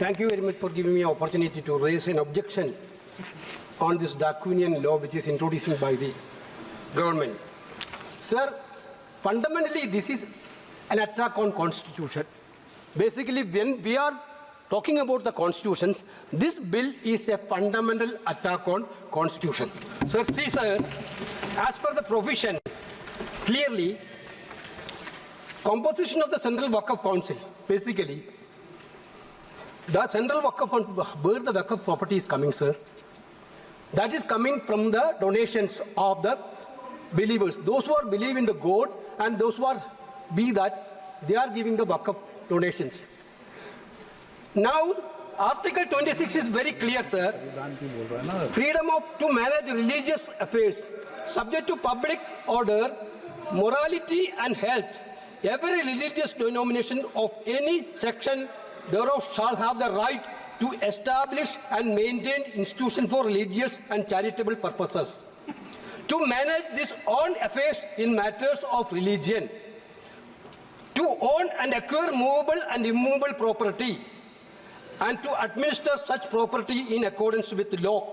Thank you very much for giving me an opportunity to raise an objection on this draconian law which is introduced by the government. Sir, fundamentally this is an attack on constitution. Basically, when we are talking about the constitutions, this bill is a fundamental attack on constitution. Sir, see sir, as per the provision, clearly, composition of the Central Waqf Council, basically, the Central Waqf Council, where the Waqf property is coming, sir, that is coming from the donations of the believers. Those who are believe in the God and those who are they are giving the Waqf donations. Now, Article 26 is very clear, sir. Freedom to manage religious affairs, subject to public order, morality and health. Every religious denomination of any section thereof shall have the right to establish and maintain institutions for religious and charitable purposes. To manage this own affairs in matters of religion. To own and acquire movable and immovable property. And to administer such property in accordance with the law.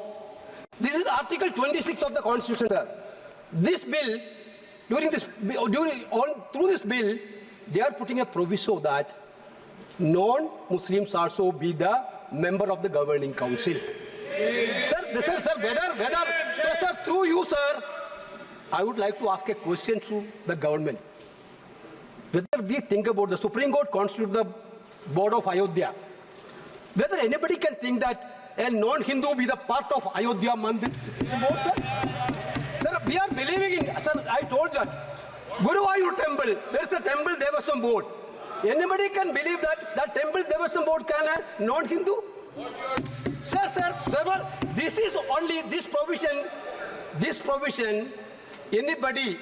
This is Article 26 of the Constitution, sir. This bill, through this bill, they are putting a proviso that non-Muslims also be the member of the governing council. Sir, through you, sir, I would like to ask a question to the government. Whether we think about the Supreme Court constitute the board of Ayodhya, whether anybody can think that a non-Hindu be the part of Ayodhya Mandir board, sir? Sir, we are believing in, sir, I told that. Guruvayur temple, there is a temple Devasam board. Anybody can believe that that temple Devasam board can a non-Hindu? Sir, this is only this provision, anybody,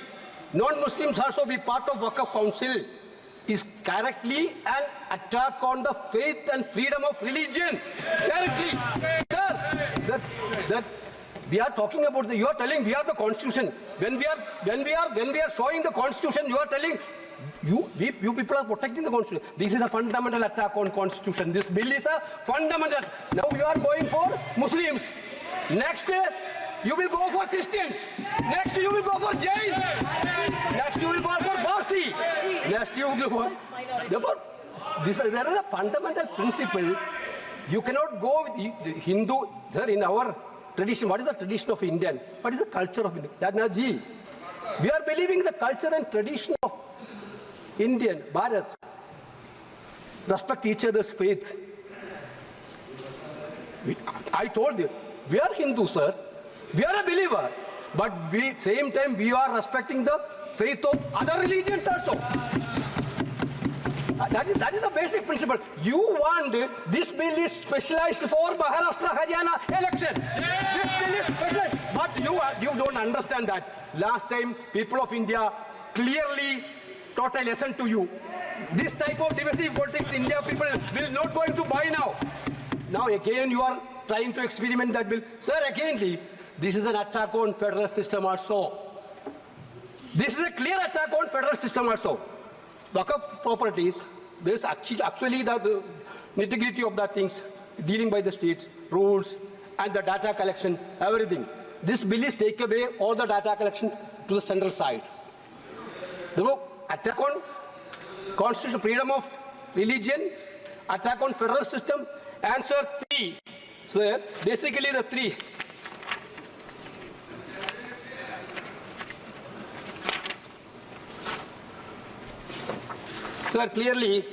non-Muslims also be part of Waqf Council is correctly an attack on the faith and freedom of religion. Correctly. Sir, that we are talking about you are telling we are the constitution. When we are showing the constitution, you are telling you people are protecting the constitution. This is a fundamental attack on constitution. This bill is a fundamental. Now you are going for Muslims. Next you will go for Christians. Next you will go for Jain. Next you will go for Parsi. Next you will go for. Therefore, there is a fundamental principle. You cannot go with the Hindu. Sir, in our tradition, what is the tradition of Indian? What is the culture of Indian? Yadnaji, we are believing the culture and tradition of Indian, Bharat. Respect each other's faith. I told you, we are Hindu, sir. We are a believer. But same time, we are respecting the faith of other religions also. That is the basic principle. You want this bill is specialized for Maharashtra, Haryana election. This bill is specialized. But you don't understand that. Last time, people of India clearly taught a lesson to you. This type of divisive politics, India people will not going to buy now. Now again, you are trying to experiment that bill. Sir, again, this is an attack on federal system also. This is a clear attack on federal system also. Waqf properties, there is actually the nitty-gritty of the things dealing by the states, rules, and the data collection, everything. This bill is take away all the data collection to the central side. Therefore, attack on constitutional freedom of religion, attack on federal system, answer 3. Sir, basically the 3. Sir, clearly,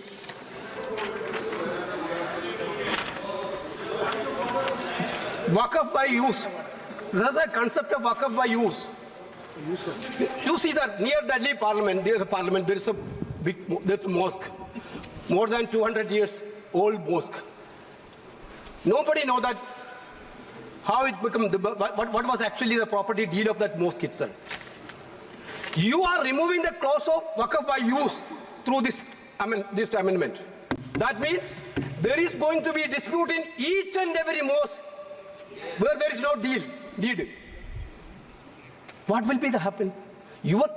Waqf by use. There is a concept of Waqf by use. You see that near Delhi Parliament, there is a mosque, more than 200 years old mosque. Nobody knows that how it became, what was actually the property deal of that mosque itself. You are removing the clause of Waqf by use through this amendment. That means there is going to be a dispute in each and every mosque where there is no deed. What will be the happen? Your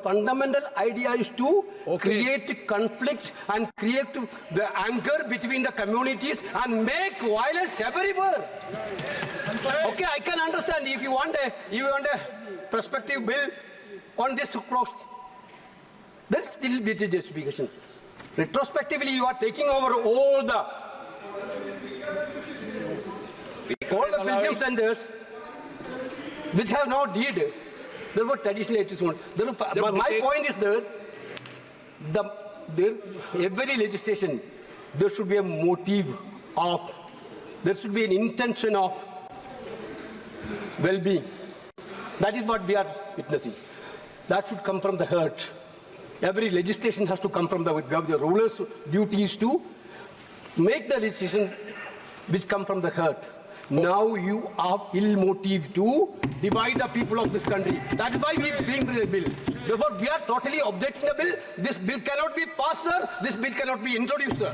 fundamental idea is to create conflict and create the anger between the communities and make violence everywhere. Okay, I can understand if you want a prospective bill on this cross. There still be a justification. Retrospectively, you are taking over all the pilgrim centers which have now did. There were traditional HSOs. My point is every legislation, there should be a motive of, there should be an intention of well-being. That is what we are witnessing. That should come from the heart. Every legislation has to come from the ruler's duty is to make the decision which come from the heart. Now you are ill-motive to divide the people of this country. That is why we bring the bill. Therefore, we are totally objecting the bill. This bill cannot be passed, sir. This bill cannot be introduced, sir.